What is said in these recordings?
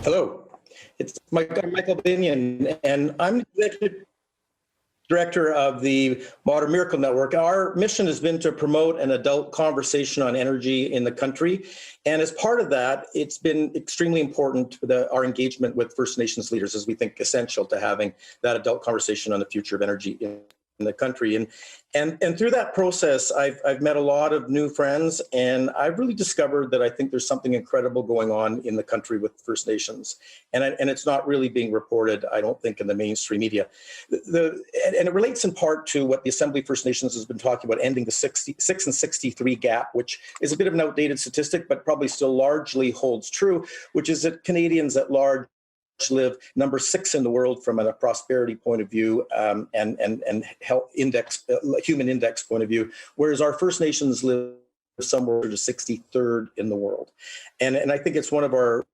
Hello, I'm Michael Binnion, and I'm the executive director of the Modern Miracle Network. Our mission has been to promote an adult conversation on energy in the country. And as part of that, it's been extremely important our engagement with First Nations leaders, as we think essential to having that adult conversation on the future of energy in the country. And through that process, I've met a lot of new friends, and I've really discovered that I think there's something incredible going on in the country with First Nations. And it's not really being reported, I don't think, in the mainstream media. And it relates in part to what the Assembly First Nations has been talking about, ending the 6 and 63 gap, which is a bit of an outdated statistic, but probably still largely holds true, which is that Canadians at large live number 6 in the world from a prosperity point of view and health index, human index point of view, whereas our First Nations live somewhere to 63rd in the world. And I think it's one of our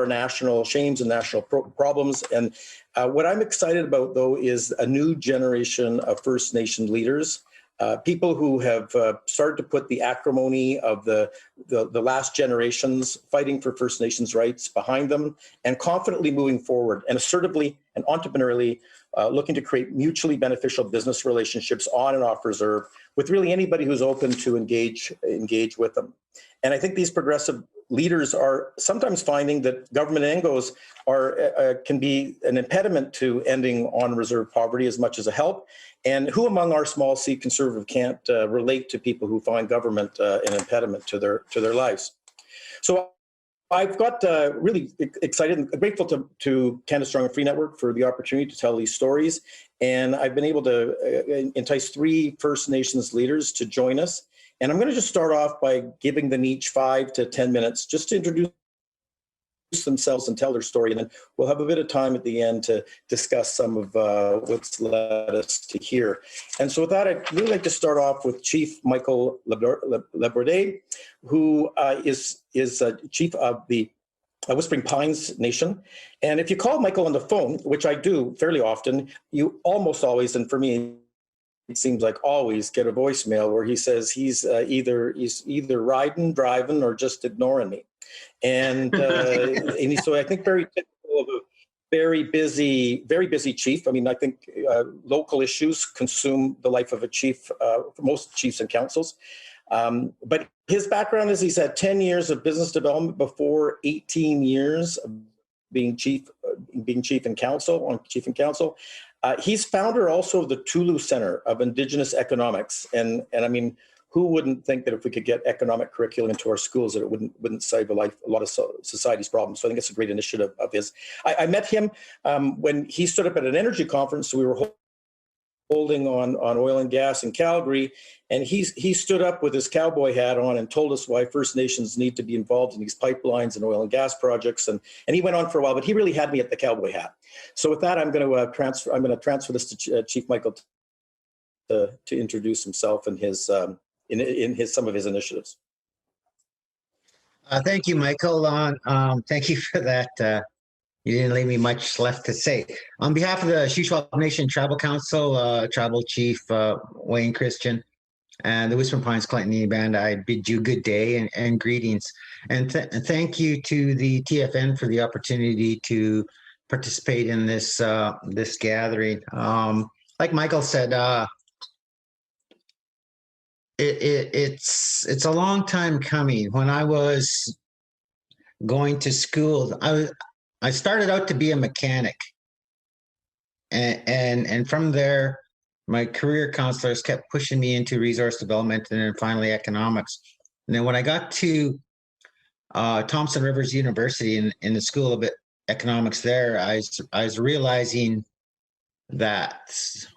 national shames and national problems. And what I'm excited about, though, is a new generation of First Nation leaders. People who have started to put the acrimony of the last generations fighting for First Nations rights behind them and confidently moving forward and assertively and entrepreneurially looking to create mutually beneficial business relationships on and off reserve with really anybody who's open to engage with them. And I think these progressive leaders are sometimes finding that government ngos can be an impediment to ending on-reserve poverty as much as a help. And who among our small C conservative can't relate to people who find government an impediment to their lives? So I've got really excited and grateful to Canada Strong and Free Network for the opportunity to tell these stories. And I've been able to entice 3 First Nations leaders to join us. And I'm going to just start off by giving them each 5 to 10 minutes just to introduce themselves and tell their story. And then we'll have a bit of time at the end to discuss some of what's led us to here. And so with that, I'd really like to start off with Chief Michael LeBourdais, who is chief of the Whispering Pines Nation. And if you call Michael on the phone, which I do fairly often, you almost always, and for me, it seems like always, get a voicemail where he says he's either riding, driving, or just ignoring me. And so I think very typical of a very busy chief. I mean, I think local issues consume the life of a chief for most chiefs and councils. But his background is he's had 10 years of business development before 18 years of being chief and council. He's founder also of the Tulu Center of Indigenous Economics. And I mean, who wouldn't think that if we could get economic curriculum into our schools that it wouldn't save a lot of society's problems? So I think it's a great initiative of his. I met him when he stood up at an energy conference we were holding on oil and gas in Calgary, and he stood up with his cowboy hat on and told us why First Nations need to be involved in these pipelines and oil and gas projects, and he went on for a while, but he really had me at the cowboy hat. So with that, I'm going to transfer this to Chief Michael to introduce himself and his some of his initiatives. Thank you, Michael. Thank you for that. You didn't leave me much left to say. On behalf of the Shuswap Nation Tribal Council, Tribal Chief Wayne Christian, and the Whispering Pines Clinton Band, I bid you good day and greetings. And thank you to the TFN for the opportunity to participate in this this gathering. Like Michael said, it's a long time coming. When I was going to school, I started out to be a mechanic, and from there, my career counselors kept pushing me into resource development and then finally economics. And then when I got to Thompson Rivers University in the School of Economics there, I was realizing that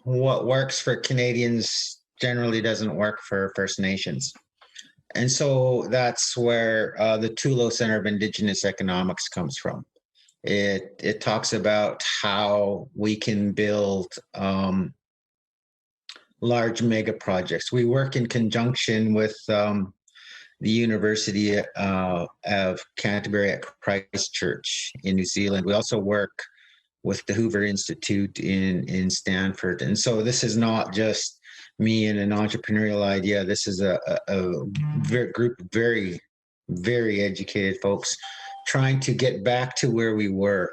what works for Canadians generally doesn't work for First Nations. And so that's where the Tulu Center of Indigenous Economics comes from. It talks about how we can build large mega projects. We work in conjunction with the University of Canterbury at Christchurch in New Zealand. We also work with the Hoover Institute in Stanford. And so this is not just me and an entrepreneurial idea. This is a group of very, very educated folks trying to get back to where we were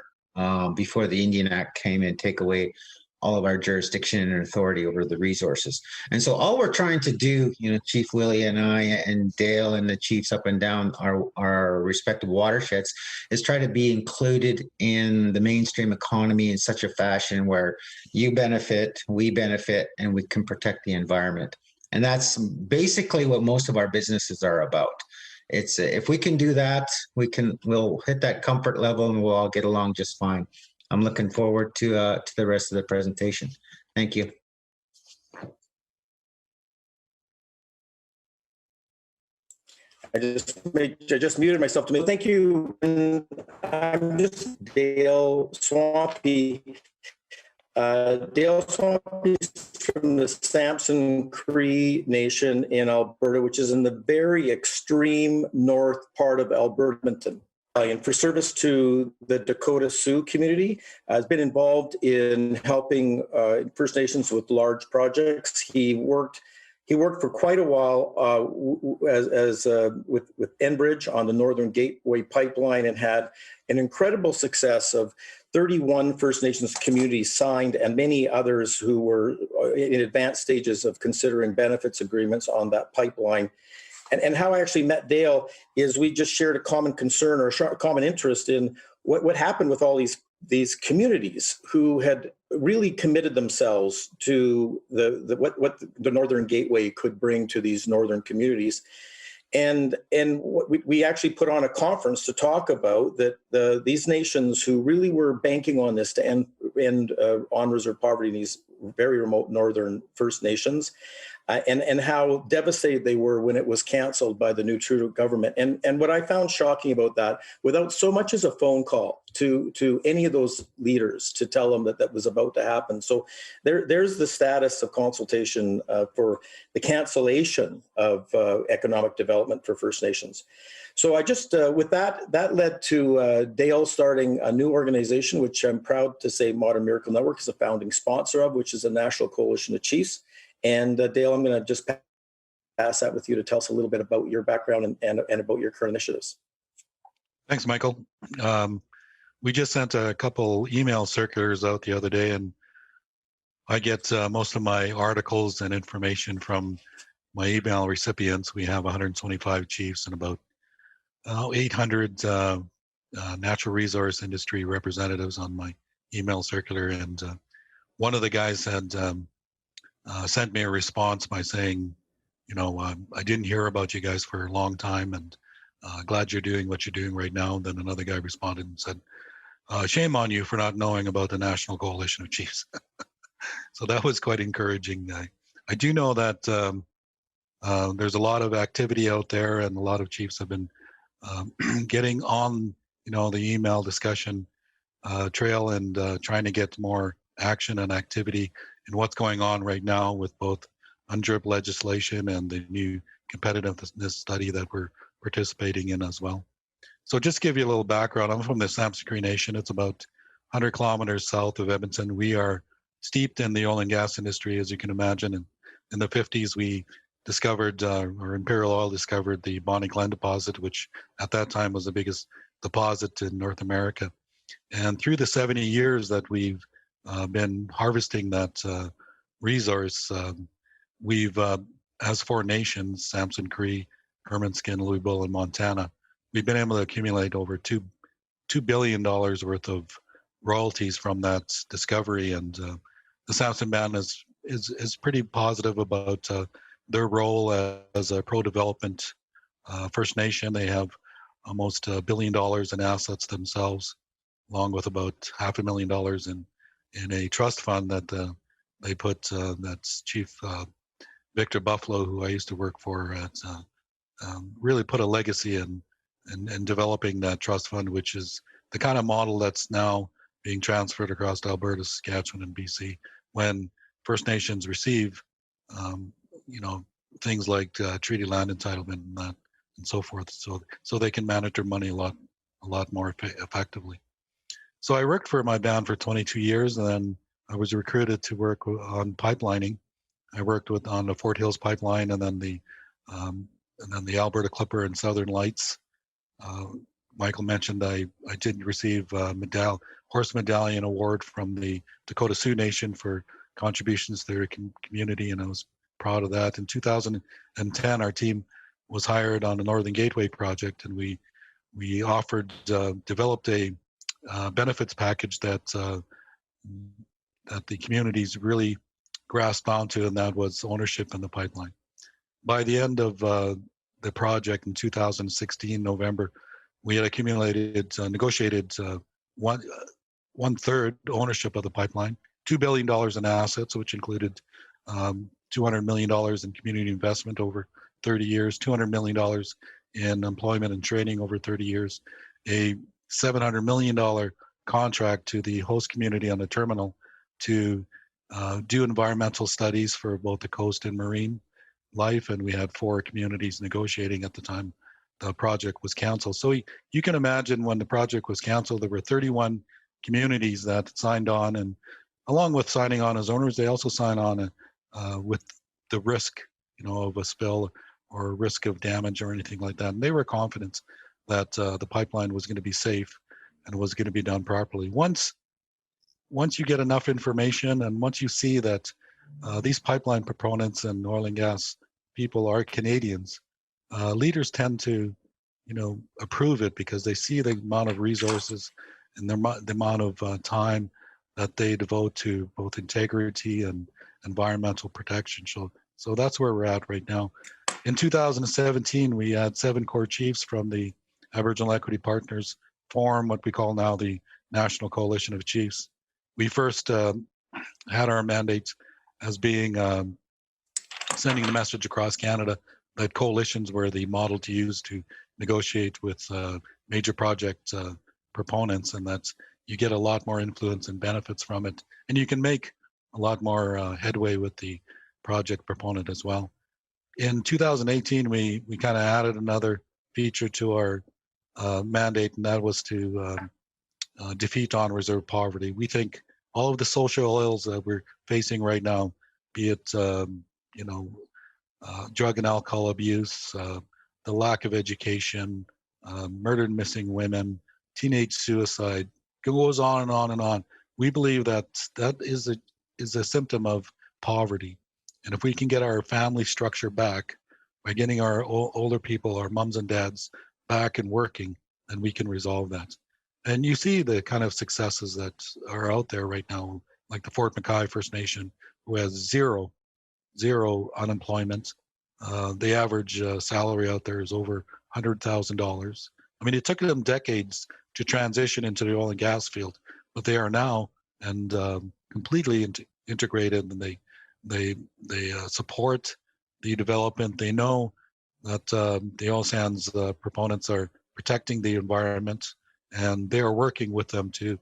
before the Indian Act came and take away all of our jurisdiction and authority over the resources. And so all we're trying to do, Chief Willie and I and Dale and the chiefs up and down our respective watersheds is try to be included in the mainstream economy in such a fashion where you benefit, we benefit, and we can protect the environment. And that's basically what most of our businesses are about. It's if we can do that, we'll hit that comfort level and we'll all get along just fine. I'm looking forward to the rest of the presentation. Thank you. I just muted myself to me. Thank you. I'm just Dale Swampy. Dale Swampy is from the Samson Cree Nation in Alberta, which is in the very extreme north part of Alberta, Edmonton. And for service to the Dakota Sioux community, has been involved in helping First Nations with large projects. He worked for quite a while with Enbridge on the Northern Gateway pipeline and had an incredible success of 31 First Nations communities signed and many others who were in advanced stages of considering benefits agreements on that pipeline. And how I actually met Dale is we just shared a common concern or a common interest in what happened with all these communities who had really committed themselves to what the Northern Gateway could bring to these northern communities. And we actually put on a conference to talk about that these nations who really were banking on this to end on-reserve poverty in these very remote northern First Nations, and how devastated they were when it was canceled by the new Trudeau government. And what I found shocking about that, without so much as a phone call to any of those leaders to tell them that was about to happen. So there's the status of consultation for the cancellation of economic development for First Nations. So I just, with that led to Dale starting a new organization, which I'm proud to say Modern Miracle Network is a founding sponsor of, which is a national coalition of chiefs. And Dale, I'm going to just pass that with you to tell us a little bit about your background and about your current initiatives. Thanks, Michael. We just sent a couple email circulars out the other day, and I get most of my articles and information from my email recipients. We have 125 chiefs and about 800 natural resource industry representatives on my email circular. And one of the guys had sent me a response by saying, I didn't hear about you guys for a long time, and glad you're doing what you're doing right now. And then another guy responded and said, shame on you for not knowing about the National Coalition of Chiefs. So that was quite encouraging. I do know that there's a lot of activity out there, and a lot of chiefs have been getting on, the email discussion trail and trying to get more action and activity in what's going on right now with both UNDRIP legislation and the new competitiveness study that we're participating in as well. So just to give you a little background, I'm from the Samson Cree Nation. It's about 100 kilometers south of Edmonton. We are steeped in the oil and gas industry, as you can imagine. And in the 50s, we discovered, or Imperial Oil discovered the Bonnie Glen deposit, which at that time was the biggest deposit in North America. And through the 70 years that we've been harvesting that resource, we've, as 4 nations, Samson Cree, Hermanskin, Louisville, and Montana, we've been able to accumulate over $2 billion worth of royalties from that discovery. And the Samson Band is pretty positive about their role as a pro-development First Nation. They have almost $1 billion in assets themselves, along with about $500,000 in a trust fund that they put, that's Chief Victor Buffalo, who I used to work for, at, really put a legacy in developing that trust fund, which is the kind of model that's now being transferred across to Alberta, Saskatchewan, and BC, when First Nations receive, things like treaty land entitlement and so forth, so they can manage their money a lot more effectively. So I worked for my band for 22 years, and then I was recruited to work on pipelining. I worked on the Fort Hills pipeline, and then the Alberta Clipper and Southern Lights. Michael mentioned, I did receive a Horse Medallion Award from the Dakota Sioux Nation for contributions to their community, and I was proud of that. In 2010, our team was hired on the Northern Gateway project, and we developed a benefits package that the communities really grasped onto, and that was ownership in the pipeline. By the end of the project in 2016, November, we had negotiated one-third ownership of the pipeline, $2 billion in assets, which included $200 million in community investment over 30 years, $200 million in employment and training over 30 years, a $700 million contract to the host community on the terminal to do environmental studies for both the coast and marine life, and we had 4 communities negotiating at the time the project was canceled. So you can imagine when the project was canceled, there were 31 communities that signed on, and along with signing on as owners, they also signed on with the risk, of a spill or risk of damage or anything like that. And they were confident that the pipeline was going to be safe and was going to be done properly. Once you get enough information, and once you see that these pipeline proponents and oil and gas people are Canadians, leaders tend to, approve it because they see the amount of resources and the amount of time that they devote to both integrity and environmental protection. So that's where we're at right now. In 2017, we had 7 core chiefs from the Aboriginal Equity Partners form what we call now the National Coalition of Chiefs. We first had our mandate as being sending the message across Canada that coalitions were the model to use to negotiate with major project proponents, and that you get a lot more influence and benefits from it, and you can make a lot more headway with the project proponent as well. In 2018, we kind of added another feature to our mandate, and that was to defeat on-reserve poverty. We think all of the social ills that we're facing right now, be it drug and alcohol abuse, the lack of education, murdered and missing women, teenage suicide, goes on and on and on. We believe that is a symptom of poverty. And if we can get our family structure back by getting our older people, our moms and dads back and working, then we can resolve that. And you see the kind of successes that are out there right now, like the Fort McKay First Nation, who has zero unemployment. The average salary out there is over $100,000. I mean, it took them decades to transition into the oil and gas field, but they are now and completely integrated, and they support the development. They know that the oil sands proponents are protecting the environment, and they are working with them to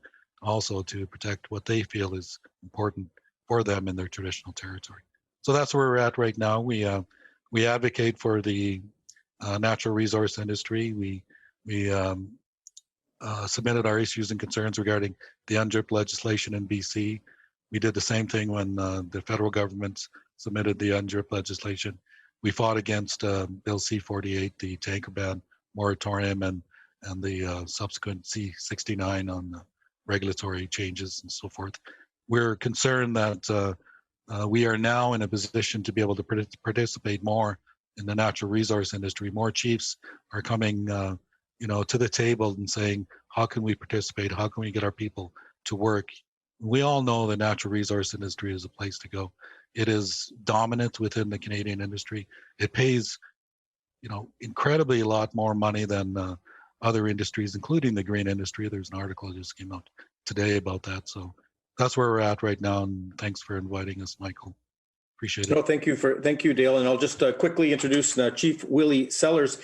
protect what they feel is important for them in their traditional territory. So that's where we're at right now. We advocate for the natural resource industry. We submitted our issues and concerns regarding the UNDRIP legislation in BC. We did the same thing when the federal government submitted the UNDRIP legislation. We fought against Bill C-48, the tanker ban moratorium, and the subsequent C-69 on regulatory changes and so forth. We're concerned that we are now in a position to be able to participate more in the natural resource industry. More chiefs are coming, to the table and saying, how can we participate? How can we get our people to work? We all know the natural resource industry is a place to go. It is dominant within the Canadian industry. It pays, incredibly a lot more money than other industries, including the green industry. There's an article that just came out today about that. So that's where we're at right now. And thanks for inviting us, Michael. Appreciate it. No, thank you, Dale. And I'll just quickly introduce Chief Willie Sellars.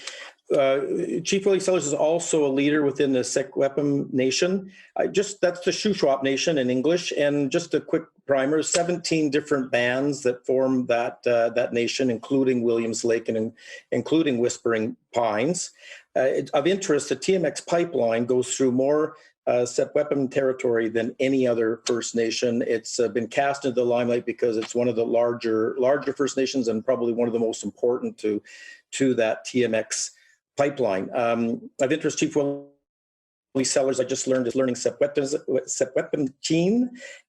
Chief Willie Sellars is also a leader within the Secwepemc Nation. That's the Shuswap Nation in English. And just a quick primer: 17 different bands that form that nation, including Williams Lake and including Whispering Pines. Of interest, the TMX pipeline goes through more Secwepemc territory than any other First Nation. It's been cast into the limelight because it's one of the larger First Nations and probably one of the most important to that TMX pipeline. Of interest, Chief Willie Sellars, I just learned is learning Septuagintine,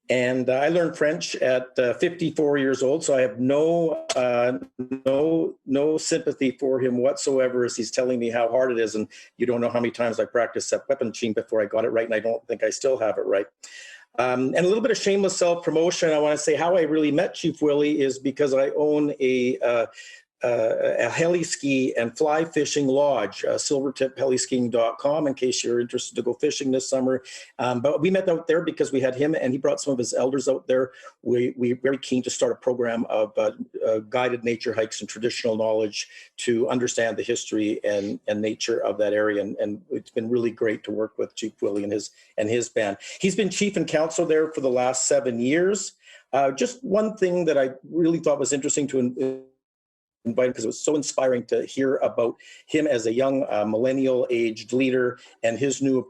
and I learned French at 54 years old. So I have no sympathy for him whatsoever as he's telling me how hard it is. And you don't know how many times I practiced Septuagintine before I got it right, and I don't think I still have it right. And a little bit of shameless self-promotion. I want to say how I really met Chief Willie is because I own a heli ski and fly fishing lodge, silvertipheliskiing.com, in case you're interested to go fishing this summer. But we met out there because we had him and he brought some of his elders out there. We're very keen to start a program of guided nature hikes and traditional knowledge to understand the history and nature of that area. And it's been really great to work with Chief Willie and his band. He's been chief and council there for the last 7 years. Just one thing that I really thought was interesting to invite him, because it was so inspiring to hear about him as a young millennial-aged leader and his new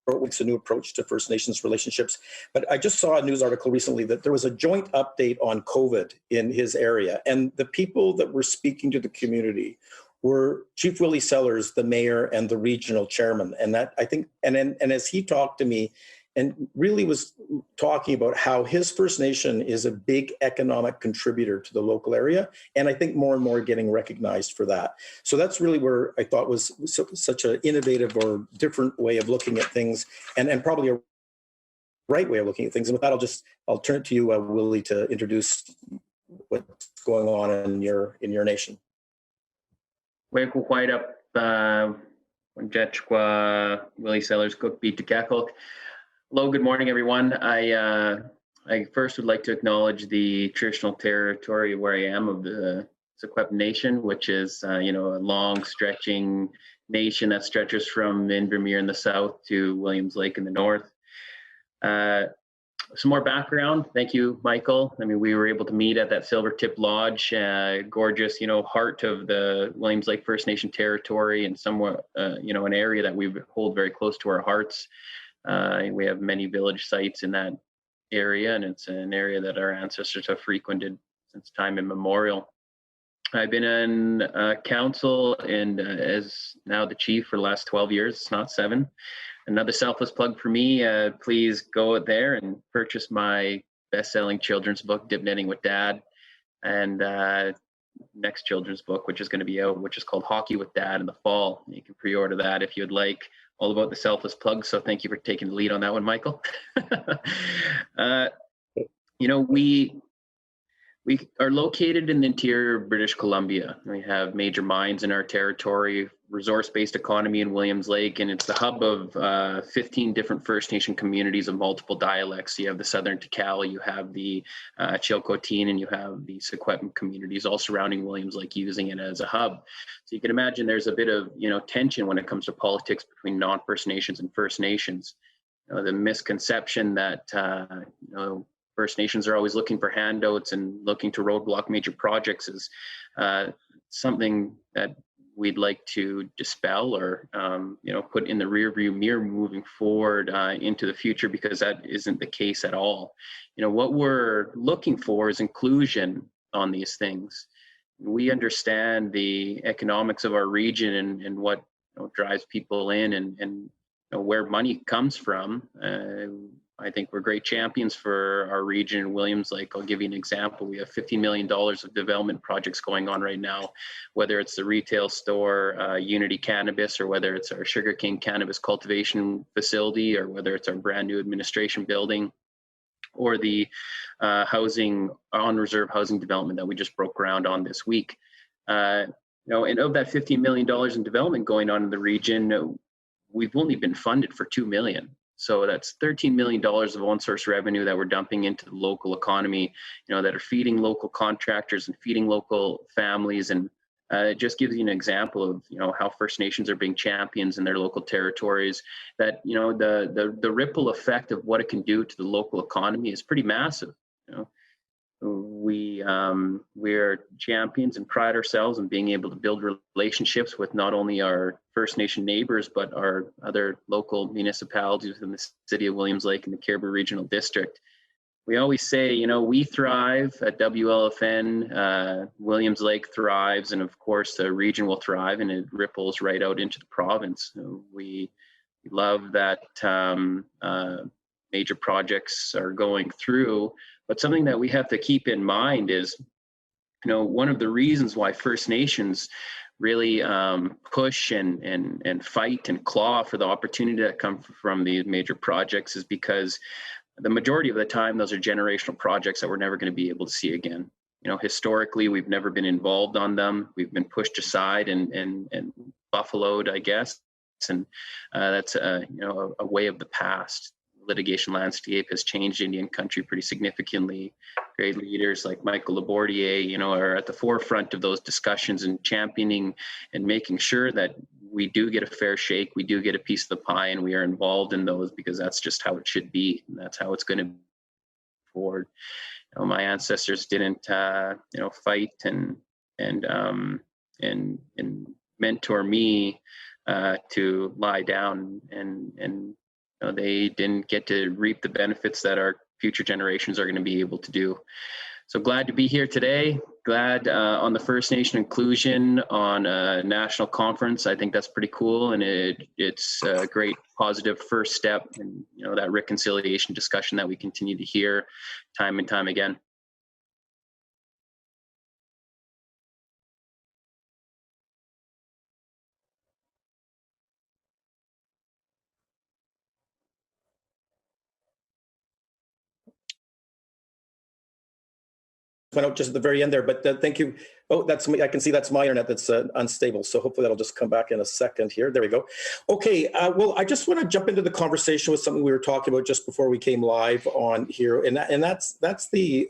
approach to First Nations relationships. But I just saw a news article recently that there was a joint update on COVID in his area, and the people that were speaking to the community were Chief Willie Sellars, the mayor, and the regional chairman. And that, I think, and as he talked to me, and really was talking about how his First Nation is a big economic contributor to the local area. And I think more and more getting recognized for that. So that's really where I thought was such an innovative or different way of looking at things, and probably a right way of looking at things. And with that, I'll turn it to you, Willie, to introduce what's going on in your nation. Willie Sellars, Cook Beat to Kakok. Hello, good morning, everyone. I first would like to acknowledge the traditional territory where I am of the Secwepemc Nation, which is a long stretching nation that stretches from Invermere in the south to Williams Lake in the north. Some more background. Thank you, Michael. I mean, we were able to meet at that Silvertip Lodge, gorgeous, heart of the Williams Lake First Nation territory, and somewhat, an area that we hold very close to our hearts. We have many village sites in that area, and it's an area that our ancestors have frequented since time immemorial. I've been in council and as now the chief for the last 12 years, it's not 7. Another selfless plug for me, please go out there and purchase my best-selling children's book, Dip Knitting with Dad, and next children's book, which is going to be out, which is called Hockey with Dad in the fall. You can pre-order that if you'd like. All about the selfless plug, so thank you for taking the lead on that one, Michael. We are located in the interior of British Columbia. We have major mines in our territory, resource-based economy in Williams Lake, and it's the hub of 15 different First Nation communities of multiple dialects. You have the Southern Tikal, you have the Chilcotin, and you have the Secwepemc communities all surrounding Williams Lake, using it as a hub. So you can imagine there's a bit of tension when it comes to politics between non-First Nations and First Nations. The misconception that First Nations are always looking for handouts and looking to roadblock major projects is something that we'd like to dispel or put in the rearview mirror moving forward into the future, because that isn't the case at all. What we're looking for is inclusion on these things. We understand the economics of our region and what drives people in and where money comes from. I think we're great champions for our region in Williams Lake. I'll give you an example. We have $50 million of development projects going on right now, whether it's the retail store, Unity Cannabis, or whether it's our sugarcane cannabis cultivation facility, or whether it's our brand new administration building, or the housing on-reserve housing development that we just broke ground on this week. And of that $15 million in development going on in the region, we've only been funded for $2 million. So that's $13 million of on-source revenue that we're dumping into the local economy, that are feeding local contractors and feeding local families. And it just gives you an example of, how First Nations are being champions in their local territories, that, the ripple effect of what it can do to the local economy is pretty massive. We're champions and pride ourselves in being able to build relationships with not only our First Nation neighbors, but our other local municipalities within the city of Williams Lake and the Caribou Regional District. We always say, we thrive at WLFN, Williams Lake thrives, and of course the region will thrive, and it ripples right out into the province. We We love that major projects are going through, but something that we have to keep in mind is, one of the reasons why First Nations really push and fight and claw for the opportunity that come from these major projects is because the majority of the time, those are generational projects that we're never going to be able to see again. Historically, we've never been involved on them. We've been pushed aside and buffaloed, I guess. And that's a way of the past. Litigation landscape has changed Indian country pretty significantly. Great leaders like Michael LeBourdais, are at the forefront of those discussions and championing and making sure that we do get a fair shake, we do get a piece of the pie, and we are involved in those because that's just how it should be, and that's how it's going to be forward. My ancestors didn't, fight and mentor me to lie down and they didn't get to reap the benefits that our future generations are going to be able to do. So glad to be here today. Glad on the First Nation inclusion on a national conference. I think that's pretty cool, and it's a great positive first step in that reconciliation discussion that we continue to hear time and time again. Went out just at the very end there, but thank you. Oh, that's me. I can see that's my internet that's unstable. So hopefully that'll just come back in a second here. There we go. Okay. Well, I just want to jump into the conversation with something we were talking about just before we came live on here, and that's the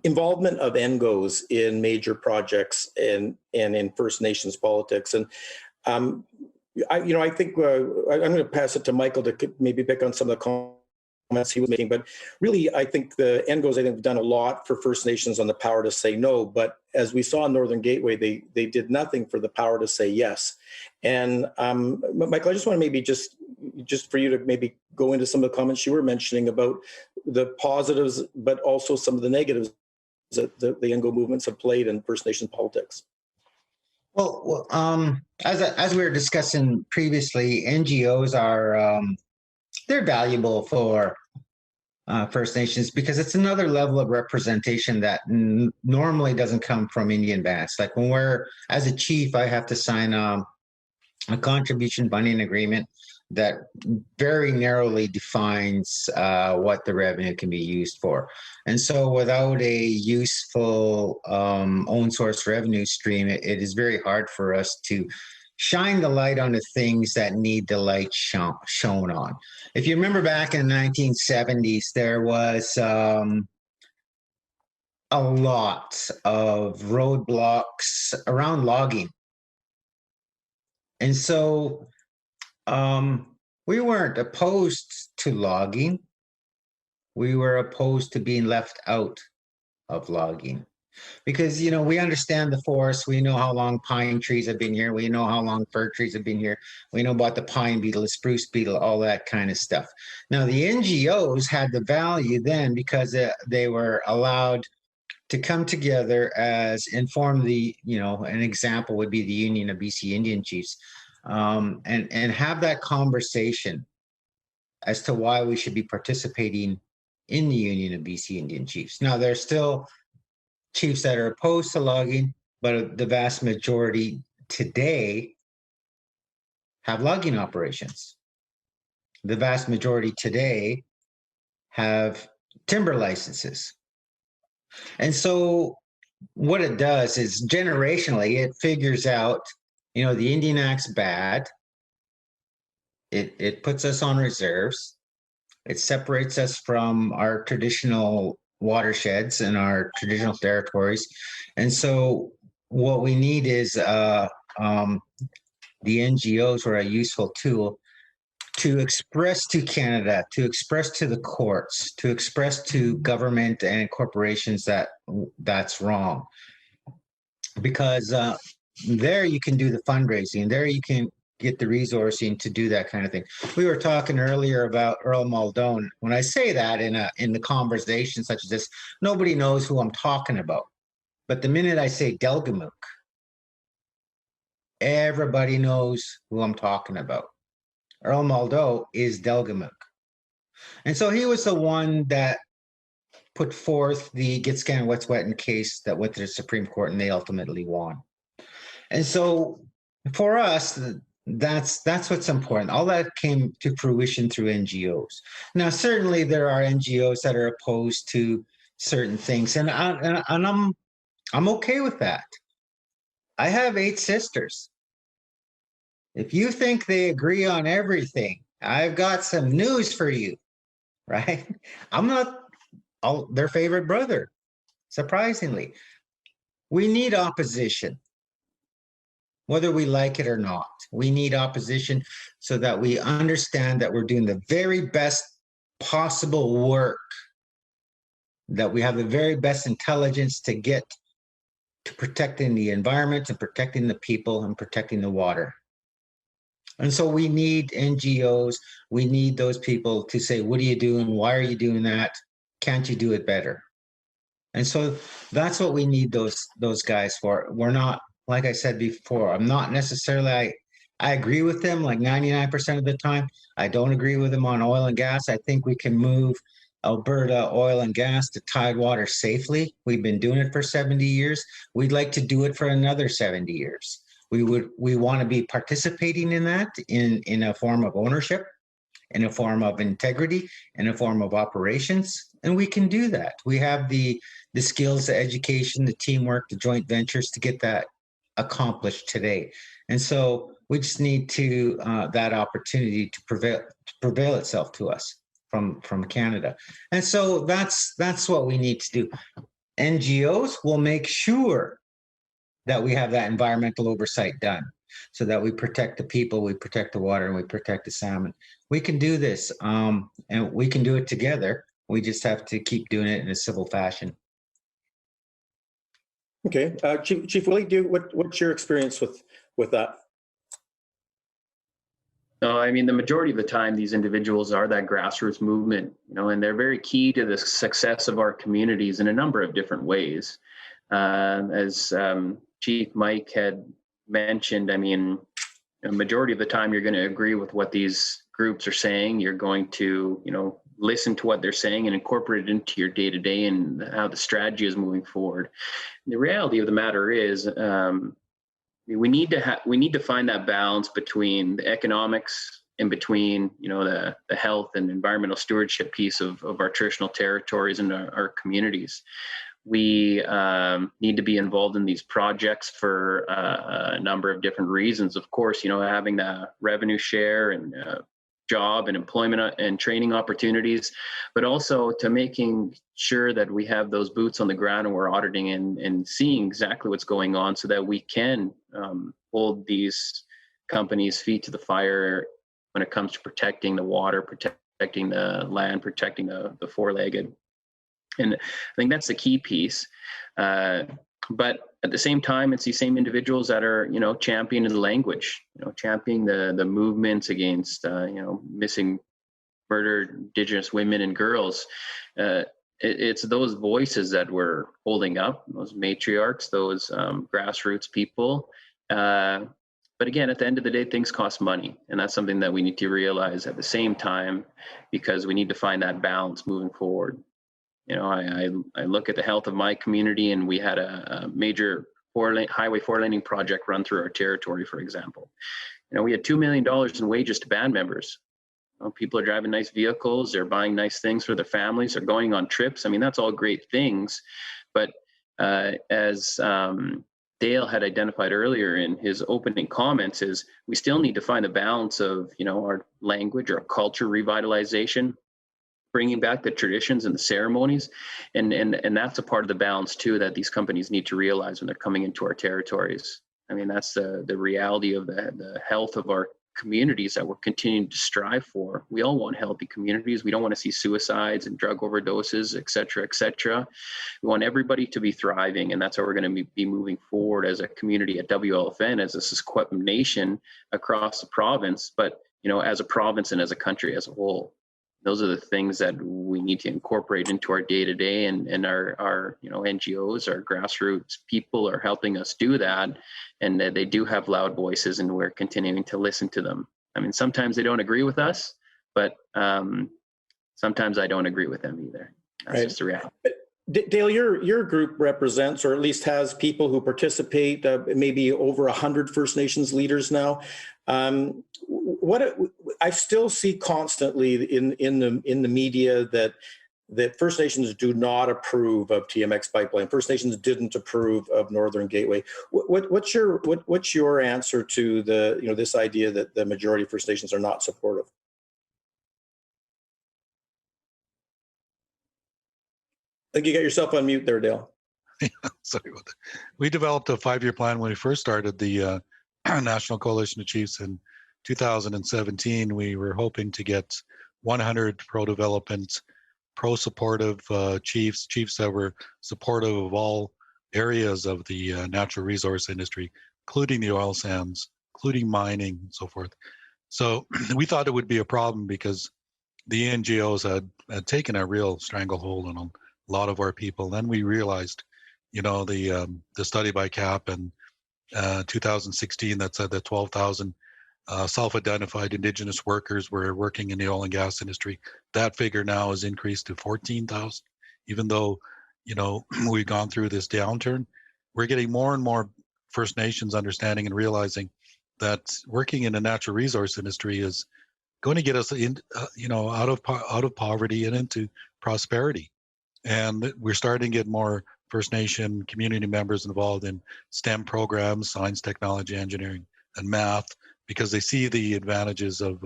involvement of ngos in major projects and in First Nations politics. And I think I'm going to pass it to Michael to maybe pick on some of the comments he was making, but really, I think the ngos, have done a lot for First Nations on the power to say no. But as we saw in Northern Gateway, they did nothing for the power to say yes. And Michael, I just want to maybe just for you to maybe go into some of the comments you were mentioning about the positives, but also some of the negatives that the ngo movements have played in First Nations politics. Well, as we were discussing previously, NGOs are they're valuable for First Nations because it's another level of representation that normally doesn't come from Indian bands. Like when as a chief, I have to sign a contribution Binnion agreement that very narrowly defines what the revenue can be used for. And so without a useful own source revenue stream, it is very hard for us to shine the light on the things that need the light shown on. If you remember back in the 1970s, there was a lot of roadblocks around logging. And so we weren't opposed to logging. We were opposed to being left out of logging. Because, we understand the forest. We know how long pine trees have been here. We know how long fir trees have been here. We know about the pine beetle, the spruce beetle, all that kind of stuff. Now, the NGOs had the value then because they were allowed to come together as inform the, an example would be the Union of BC Indian Chiefs, and have that conversation as to why we should be participating in the Union of BC Indian Chiefs. Now, there's still chiefs that are opposed to logging, but the vast majority today have logging operations. The vast majority today have timber licenses. And so what it does is generationally, it figures out, the Indian Act's bad. It puts us on reserves. It separates us from our traditional watersheds and our traditional territories. And so what we need is the NGOs are a useful tool to express to Canada, to express to the courts, to express to government and corporations that that's wrong. Because there you can do the fundraising, there you can get the resourcing to do that kind of thing. We were talking earlier about Earl Muldoon. When I say that in the conversation such as this, nobody knows who I'm talking about. But the minute I say Delgamuuk Everybody knows who I'm talking about. Earl Muldow is Delgamuukw. And so he was the one that put forth the get scan what's wet in case that went to the Supreme Court, and they ultimately won. And so for us, that's what's important. All that came to fruition through NGOs. Now, certainly there are NGOs that are opposed to certain things, and I'm okay with that. I have 8 sisters. If you think they agree on everything, I've got some news for you, right? I'm not their favorite brother, surprisingly. We need opposition, whether we like it or not. We need opposition so that we understand that we're doing the very best possible work, that we have the very best intelligence to get to protecting the environment and protecting the people and protecting the water. And so we need NGOs. We need those people to say, what are you doing? Why are you doing that? Can't you do it better? And so that's what we need those guys for. We're not, like I said before, I'm not necessarily, I agree with them like 99% of the time. I don't agree with them on oil and gas. I think we can move Alberta oil and gas to Tidewater safely. We've been doing it for 70 years. We'd like to do it for another 70 years. We want to be participating in that in a form of ownership, in a form of integrity, in a form of operations, and we can do that. We have the skills, the education, the teamwork, the joint ventures to get that accomplished today. And so we just need to that opportunity to prevail itself to us from Canada. And so that's what we need to do. NGOs will make sure that we have that environmental oversight done so that we protect the people, we protect the water, and we protect the salmon. We can do this, and we can do it together. We just have to keep doing it in a civil fashion. Okay, Chief Willie, what's your experience with that? No, I mean, the majority of the time, these individuals are that grassroots movement, and they're very key to the success of our communities in a number of different ways. As Chief Mike had mentioned, I mean, a majority of the time you're going to agree with what these groups are saying. You're going to, listen to what they're saying and incorporate it into your day-to-day and how the strategy is moving forward. And the reality of the matter is, we need to find that balance between the economics and between, the health and environmental stewardship piece of our traditional territories and our communities. We need to be involved in these projects for a number of different reasons. Of course, having the revenue share and job and employment and training opportunities, but also to making sure that we have those boots on the ground and we're auditing and seeing exactly what's going on so that we can hold these companies' feet to the fire when it comes to protecting the water, protecting the land, protecting the four-legged. And I think that's the key piece. But at the same time, it's these same individuals that are, championing the language, championing the movements against, missing, murdered Indigenous women and girls. It's those voices that we're holding up, those matriarchs, those grassroots people. But again, at the end of the day, things cost money. And that's something that we need to realize at the same time, because we need to find that balance moving forward. I look at the health of my community, and we had a major highway 4-laning project run through our territory, for example. We had $2 million in wages to band members. People are driving nice vehicles, they're buying nice things for their families, they're going on trips. I mean, that's all great things. But as Dale had identified earlier in his opening comments, is we still need to find a balance of, our language, our culture revitalization, bringing back the traditions and the ceremonies. And that's a part of the balance too, that these companies need to realize when they're coming into our territories. I mean, that's the reality of the health of our communities that we're continuing to strive for. We all want healthy communities. We don't want to see suicides and drug overdoses, et cetera, et cetera. We want everybody to be thriving. And that's how we're going to be moving forward as a community at WLFN, as a Susquehanna nation across the province, but, as a province and as a country as a whole. those are the things that we need to incorporate into our day-to-day, and our NGOs, our grassroots people are helping us do that, and they do have loud voices, and we're continuing to listen to them. I mean, sometimes they don't agree with us, but sometimes I don't agree with them either. That's just the reality. Dale, your group represents, or at least has, people who participate, maybe over 100 First Nations leaders now. What I still see constantly in the media that First Nations do not approve of TMX pipeline. First Nations didn't approve of Northern Gateway. What's your answer to this idea that the majority of First Nations are not supportive? I think you got yourself on mute there, Dale. Yeah, sorry about that. We developed a 5-year plan when we first started the National Coalition of Chiefs in 2017. We were hoping to get 100 pro-development, pro-supportive chiefs that were supportive of all areas of the natural resource industry, including the oil sands, including mining, and so forth. So we thought it would be a problem because the NGOs had taken a real stranglehold on a lot of our people. Then we realized, the study by CAP in 2016 that said that 12,000 self-identified Indigenous workers were working in the oil and gas industry. That figure now has increased to 14,000. Even though, we've gone through this downturn, we're getting more and more First Nations understanding and realizing that working in the natural resource industry is going to get us out of poverty and into prosperity. And we're starting to get more First Nation community members involved in STEM programs, science, technology, engineering, and math, because they see the advantages of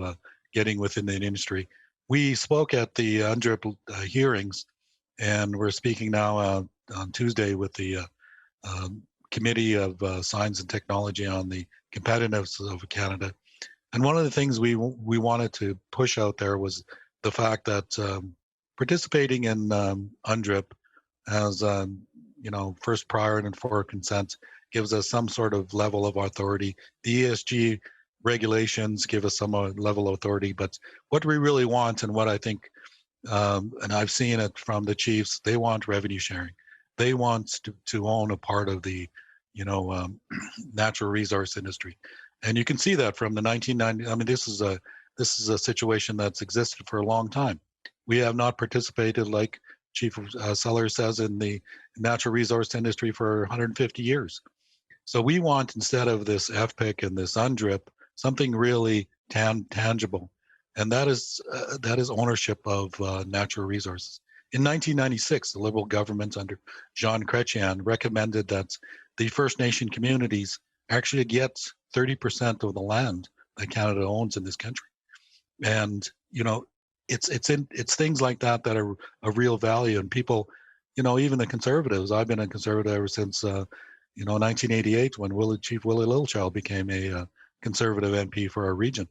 getting within the industry. We spoke at the UNDRIP hearings, and we're speaking now on Tuesday with the Committee of Science and Technology on the competitiveness of Canada. And one of the things we wanted to push out there was the fact that participating in UNDRIP as first prior and informed consent gives us some sort of level of authority. The ESG regulations give us some level of authority, but what we really want, and what I think, and I've seen it from the chiefs, they want revenue sharing. They want to own a part of the natural resource industry. And you can see that from the 1990s. I mean, this is a situation that's existed for a long time. We have not participated, like Chief Sellars says, in the natural resource industry for 150 years. So we want, instead of this FPIC and this UNDRIP, something really tangible, and that is ownership of natural resources. In 1996, the Liberal government under Jean Chrétien recommended that the First Nation communities actually get 30% of the land that Canada owns in this country, and it's things like that that are of real value. And people, even the Conservatives. I've been a Conservative ever since 1988, when Chief Willie Littlechild became a Conservative MP for our region.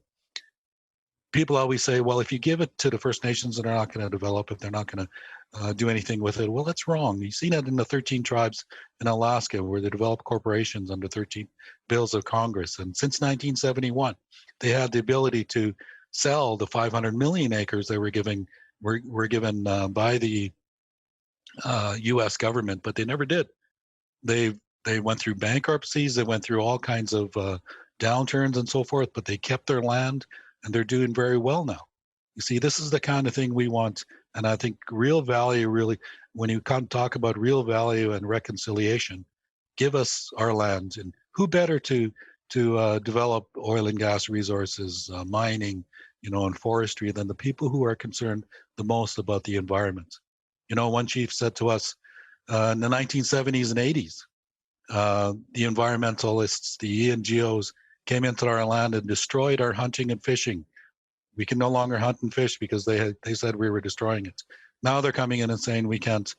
People always say, well, if you give it to the First Nations, they're not going to develop it. They're not going to do anything with it. Well, that's wrong. You've seen that in the 13 tribes in Alaska, where they developed corporations under 13 bills of Congress. And since 1971, they had the ability to sell the 500 million acres they were given by the U.S. government, but they never did. They went through bankruptcies. They went through all kinds of downturns and so forth, but they kept their land, and they're doing very well now. You see, this is the kind of thing we want. And I think real value, really, when you talk about real value and reconciliation, give us our land. And who better to develop oil and gas resources, mining, and forestry than the people who are concerned the most about the environment. One chief said to us in the 1970s and 80s, the environmentalists, the NGOs, came into our land and destroyed our hunting and fishing. We can no longer hunt and fish because they said we were destroying it. Now they're coming in and saying we can't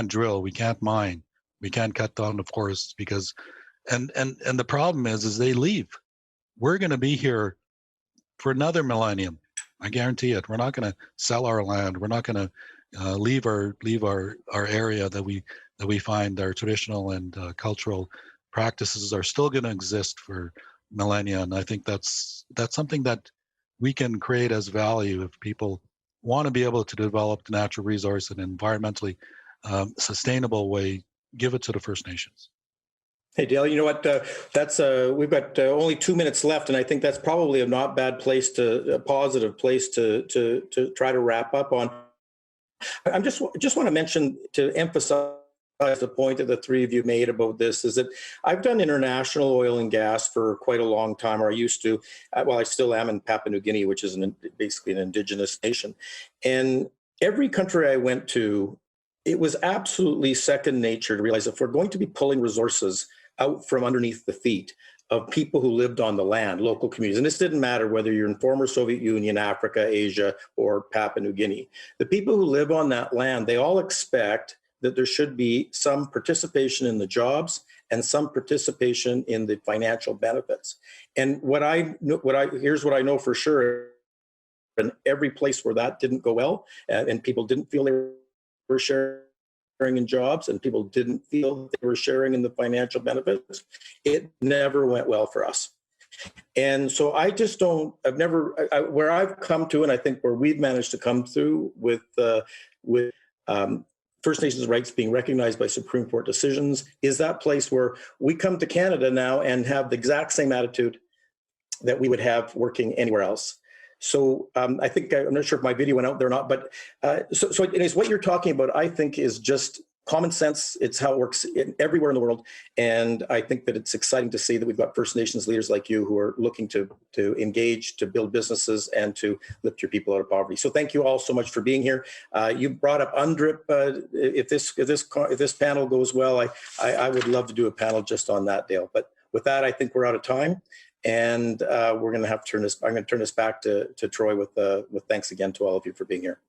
drill, we can't mine, we can't cut down the forests because, and the problem is they leave. We're going to be here for another millennium. I guarantee it. We're not going to sell our land. We're not going to leave our area that we find our traditional and cultural practices are still going to exist for millennia. And I think that's something that we can create as value if people want to be able to develop the natural resource in an environmentally sustainable way, give it to the First Nations. Hey, Dale, you know what? We've got only 2 minutes left, and I think that's probably a not bad place a positive place to try to wrap up on. I just want to mention, to emphasize the point that the three of you made about this, is that I've done international oil and gas for quite a long time, or I used to. Well, I still am in Papua New Guinea, which is basically an indigenous nation. And every country I went to, it was absolutely second nature to realize if we're going to be pulling resources out from underneath the feet of people who lived on the land, local communities. And this didn't matter whether you're in former Soviet Union, Africa, Asia, or Papua New Guinea. The people who live on that land, they all expect that there should be some participation in the jobs and some participation in the financial benefits. And here's what I know for sure. In every place where that didn't go well, and people didn't feel they were sharing in jobs, and people didn't feel they were sharing in the financial benefits, it never went well for us. And so where I've come to, and I think where we've managed to come through with First Nations rights being recognized by Supreme Court decisions, is that place where we come to Canada now and have the exact same attitude that we would have working anywhere else. So I think, I'm not sure if my video went out there or not, but so it is what you're talking about, I think, is just common sense. It's how it works everywhere in the world. And I think that it's exciting to see that we've got First Nations leaders like you who are looking to engage, to build businesses, and to lift your people out of poverty. So thank you all so much for being here. You brought up UNDRIP. If this panel goes well, I would love to do a panel just on that, Dale. But with that, I think we're out of time. And we're going to have to turn this. I'm going to turn this back to Troy with thanks again to all of you for being here.